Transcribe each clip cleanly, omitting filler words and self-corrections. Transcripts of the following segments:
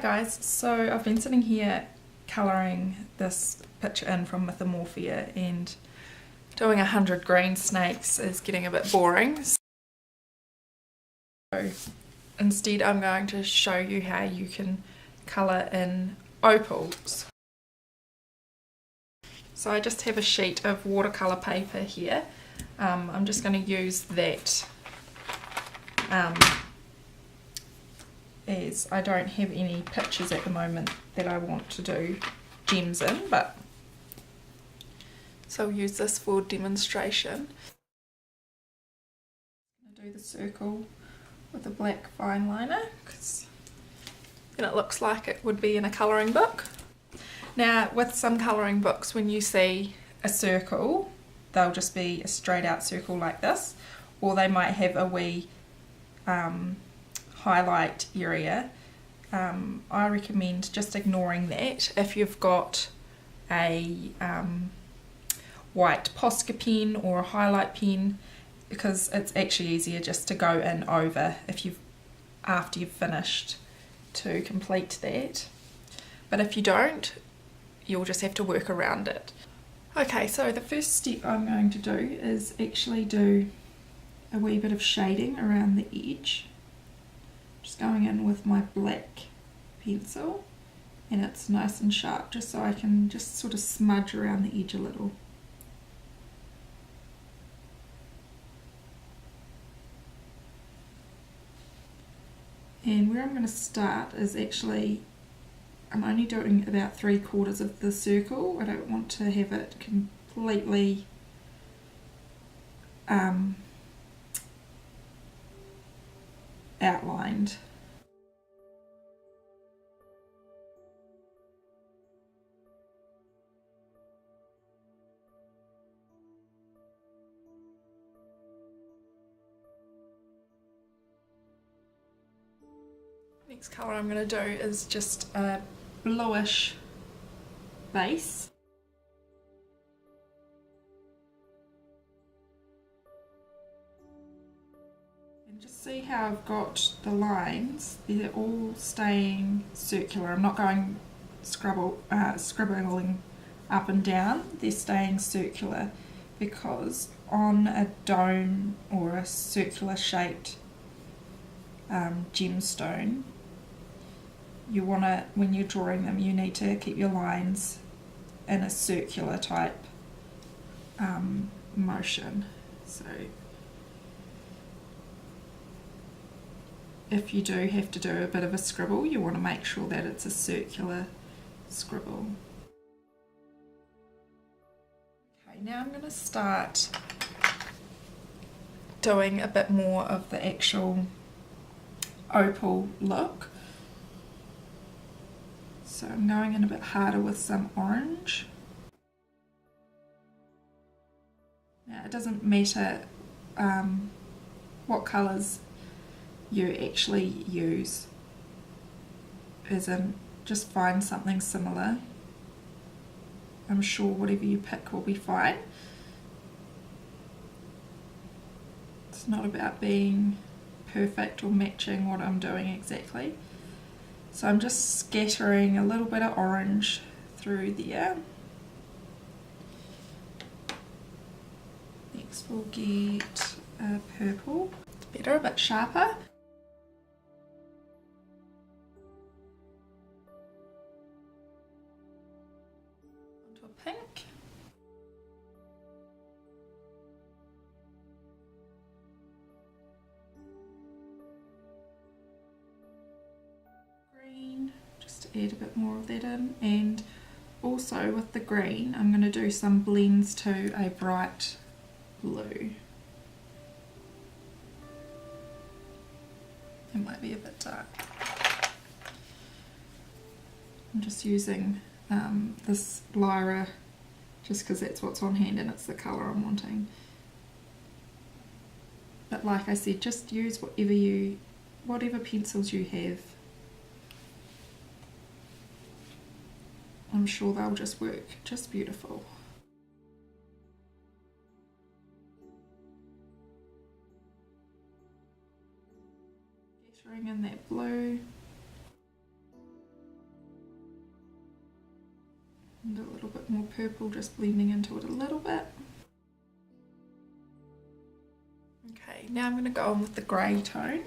guys, so I've been sitting here colouring this picture in from Mythomorphia, and doing 100 green snakes is getting a bit boring. So instead I'm going to show you how you can colour in opals. So I just have a sheet of watercolour paper here. I'm just going to use that as I don't have any pictures at the moment that I want to do gems in, but so I'll use this for demonstration. I'm going to do the circle with a black fine liner because then it looks like it would be in a colouring book. Now with some colouring books, when you see a circle, they'll just be a straight out circle like this, or they might have a wee highlight area. I recommend just ignoring that if you've got a white Posca pen or a highlight pen, because it's actually easier just to go in over after you've finished to complete that. But if you don't, you'll just have to work around it. Okay, so the first step I'm going to do is actually do a wee bit of shading around the edge. Just going in with my black pencil, and it's nice and sharp just so I can just sort of smudge around the edge a little. And where I'm going to start is actually, I'm only doing about 3/4 of the circle. I don't want to have it completely outlined. Next colour I'm going to do is just a bluish base. And just see how I've got the lines, they're all staying circular. I'm not going scribbling up and down, they're staying circular, because on a dome or a circular shaped gemstone, you want to, when you're drawing them, you need to keep your lines in a circular type motion. So if you do have to do a bit of a scribble, you want to make sure that it's a circular scribble. Okay, now I'm going to start doing a bit more of the actual opal look. So I'm going in a bit harder with some orange. Now it doesn't matter what colours you actually use, as in just find something similar. I'm sure whatever you pick will be fine. It's not about being perfect or matching what I'm doing exactly. So I'm just scattering a little bit of orange through there. Next we'll get a purple. It's better, a bit sharper. Onto a pink. Add a bit more of that in, and also with the green I'm going to do some blends to a bright blue. It might be a bit dark. I'm just using this Lyra just because that's what's on hand and it's the colour I'm wanting. But like I said, just use whatever pencils you have. I'm sure they'll just work just beautiful. Gettering in that blue. more purple, just blending into it a little bit. Okay, now I'm going to go on with the grey tone,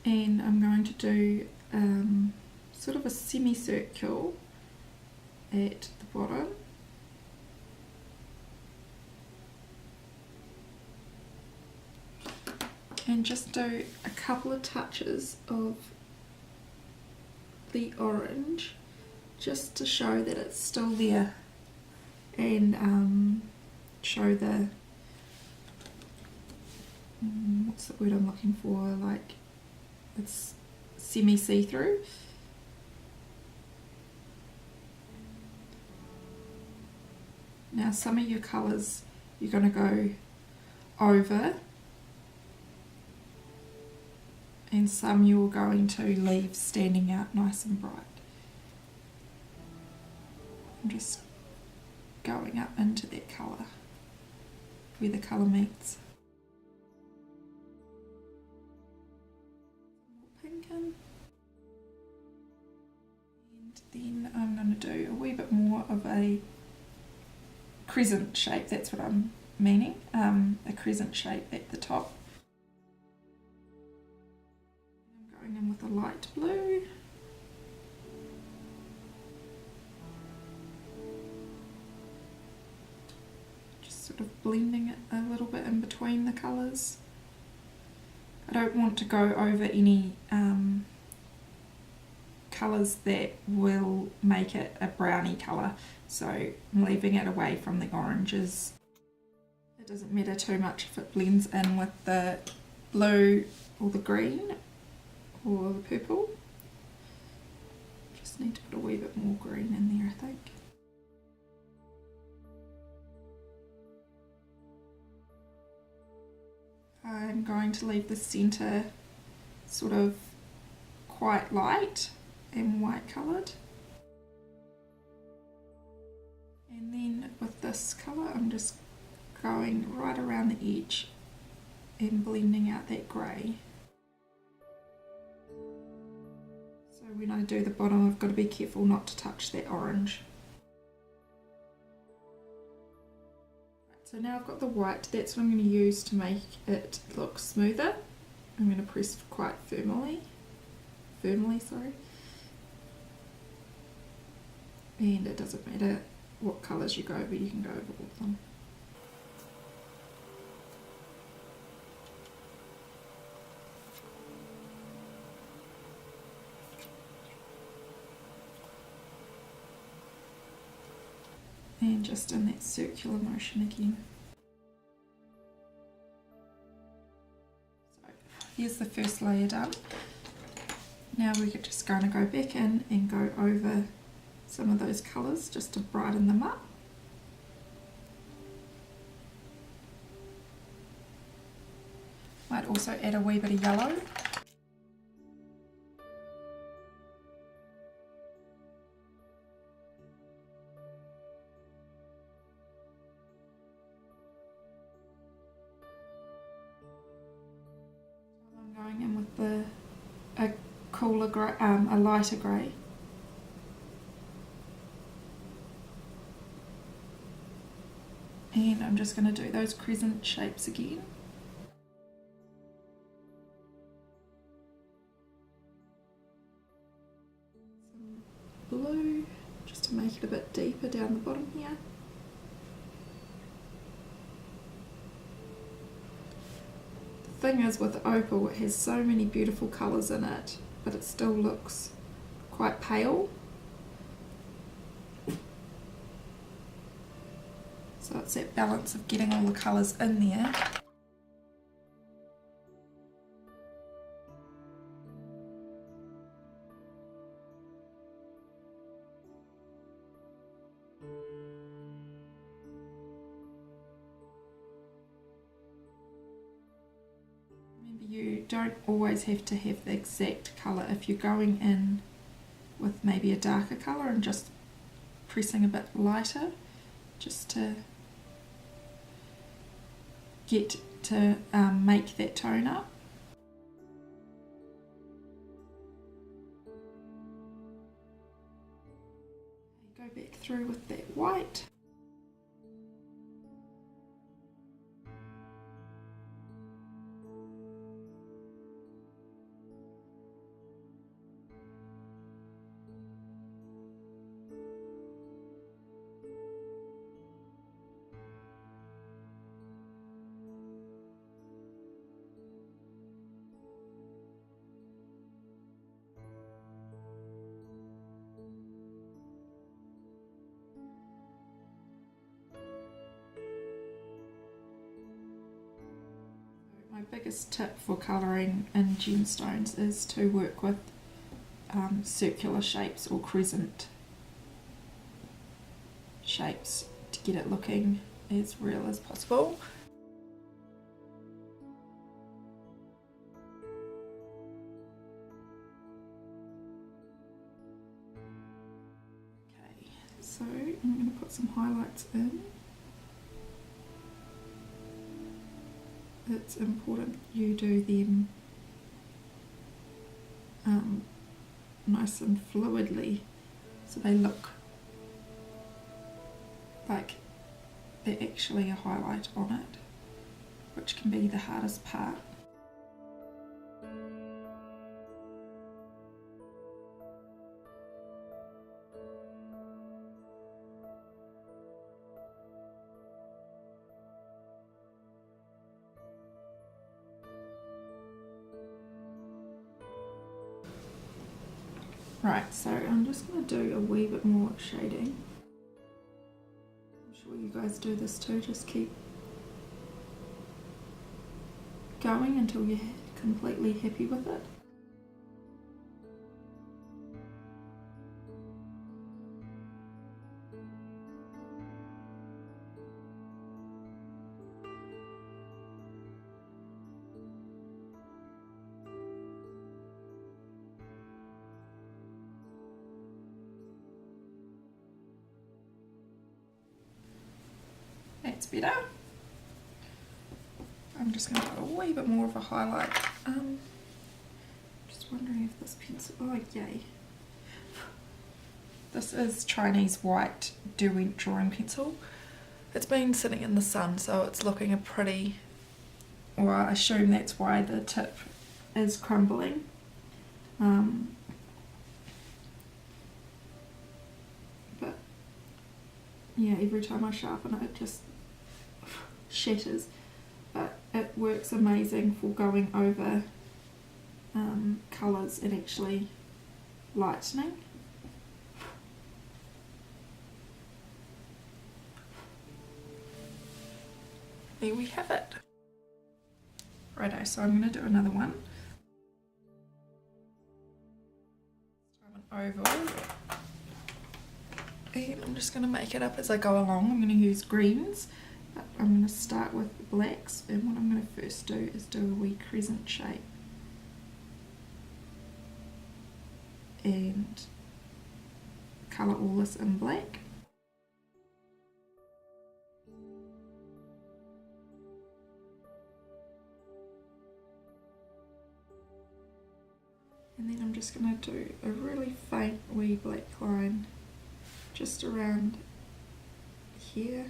and I'm going to do sort of a semicircle at the bottom. And just do a couple of touches of the orange just to show that it's still there, and show the what's the word I'm looking for, like it's semi see-through. Now some of your colours you're going to go over, and some you're going to leave standing out nice and bright. I'm just going up into that colour where the colour meets. Pink in. And then I'm going to do a wee bit more of a crescent shape, that's what I'm meaning, a crescent shape at the top. I'm going in with a light blue. Just sort of blending it a little bit in between the colours. I don't want to go over any colours that will make it a browny colour, so I'm leaving it away from the oranges. It doesn't matter too much if it blends in with the blue or the green or the purple. Just need to put a wee bit more green in there, I think. I'm going to leave the centre sort of quite light and white coloured. And then with this colour I'm just going right around the edge and blending out that grey. So when I do the bottom I've got to be careful not to touch that orange. So now I've got the white, that's what I'm going to use to make it look smoother. I'm going to press quite firmly, sorry. And it doesn't matter what colours you go over, you can go over all of them. And just in that circular motion again. So here's the first layer done. Now we're just going to go back in and go over some of those colours just to brighten them up. Might also add a wee bit of yellow. I'm going in with a cooler grey, a lighter grey. And I'm just going to do those crescent shapes again. Some blue, just to make it a bit deeper down the bottom here. The thing is with opal, it has so many beautiful colours in it, but it still looks quite pale. So it's that balance of getting all the colours in there. Remember, you don't always have to have the exact colour. If you're going in with maybe a darker colour and just pressing a bit lighter, just to get to make that tone up. Go back through with that white. My biggest tip for colouring in gemstones is to work with circular shapes or crescent shapes to get it looking as real as possible. Okay, so I'm going to put some highlights in. It's important you do them nice and fluidly so they look like they're actually a highlight on it, which can be the hardest part. Right, so I'm just going to do a wee bit more shading. I'm sure you guys do this too, just keep going until you're completely happy with it. That's better. I'm just going to put a wee bit more of a highlight. Just wondering if this pencil, oh yay. This is Chinese white dewy drawing pencil. It's been sitting in the sun, so it's looking a pretty, or I assume that's why the tip is crumbling. But yeah, every time I sharpen it, it just shatters. But it works amazing for going over colours and actually lightening. There we have it. Righto, so I'm going to do another one. An oval. And I'm just going to make it up as I go along. I'm going to use greens. I'm going to start with blacks, and what I'm going to first do is do a wee crescent shape and colour all this in black. And then I'm just going to do a really faint wee black line just around here.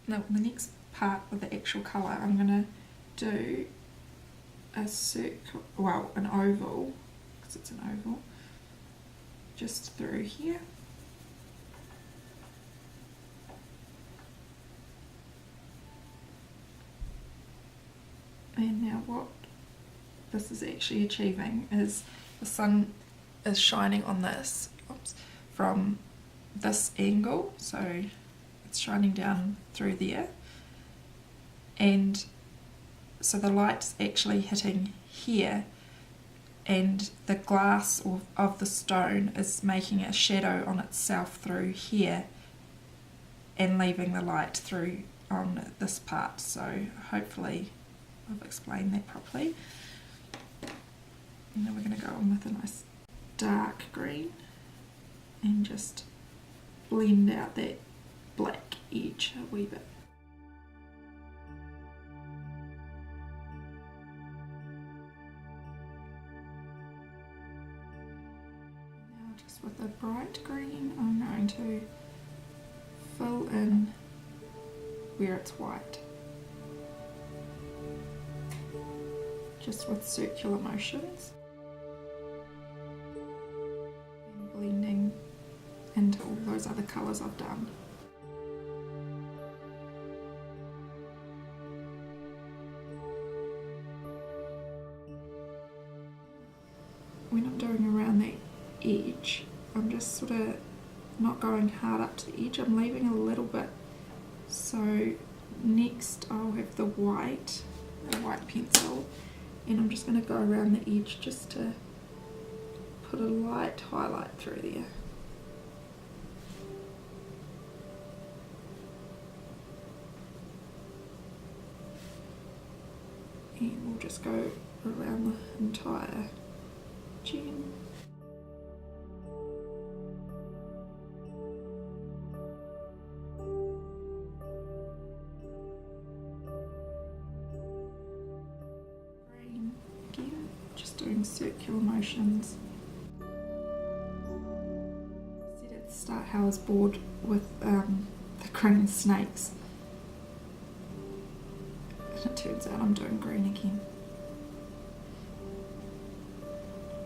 The next part of the actual colour, I'm going to do a circle, well, an oval, because it's an oval, just through here. And now what this is actually achieving is the sun is shining on this from this angle, so shining down through there, and so the light's actually hitting here, and the glass of the stone is making a shadow on itself through here and leaving the light through on this part. So hopefully I've explained that properly. And then we're going to go on with a nice dark green and just blend out that black edge a wee bit. Now just with a bright green, I'm going to fill in where it's white, just with circular motions and blending into all those other colours I've done. When I'm doing around the edge, I'm just sort of not going hard up to the edge. I'm leaving a little bit So next I'll have the white pencil, and I'm just going to go around the edge just to put a light highlight through there. And we'll just go around the entire gem. Green again, just doing circular motions. I said at the start how I was bored with the green snakes. It turns out I'm doing green again.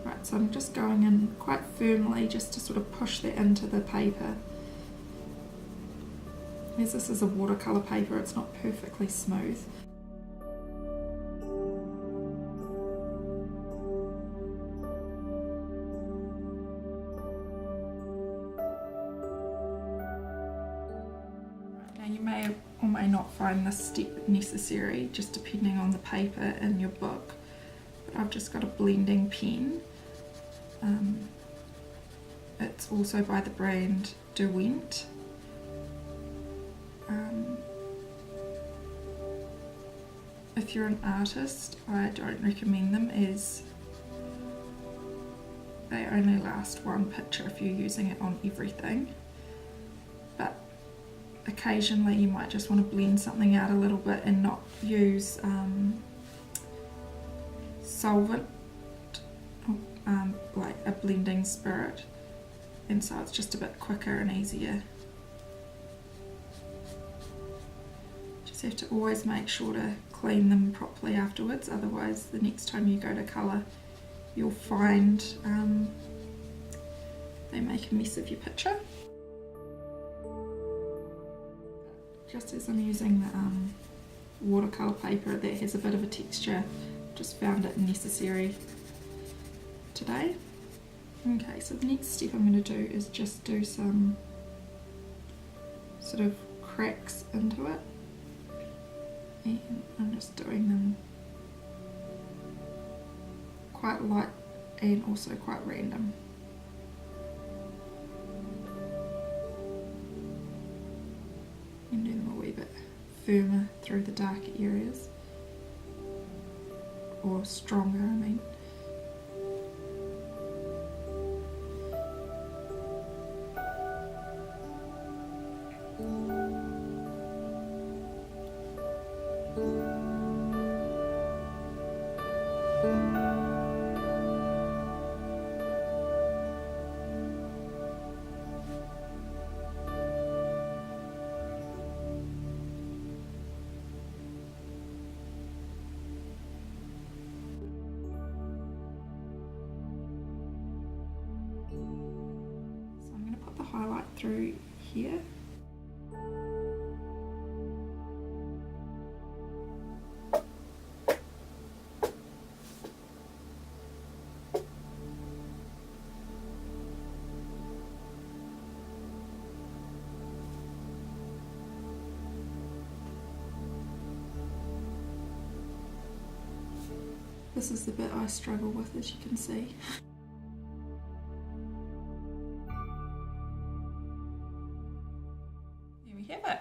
Right, so I'm just going in quite firmly just to sort of push that into the paper. As this is a watercolour paper, it's not perfectly smooth. You may or may not find this step necessary, just depending on the paper in your book. But I've just got a blending pen. It's also by the brand Derwent. If you're an artist, I don't recommend them, as they only last one picture if you're using it on everything. But occasionally you might just want to blend something out a little bit and not use solvent, like a blending spirit, and so it's just a bit quicker and easier. Just have to always make sure to clean them properly afterwards, otherwise the next time you go to colour you'll find they make a mess of your picture. Just as I'm using the watercolour paper that has a bit of a texture, just found it necessary today. Okay, so the next step I'm going to do is just do some sort of cracks into it, and I'm just doing them quite light and also quite random. And do them a wee bit firmer through the darker areas, or stronger, I mean. Highlight through here. This is the bit I struggle with, as you can see. Have it.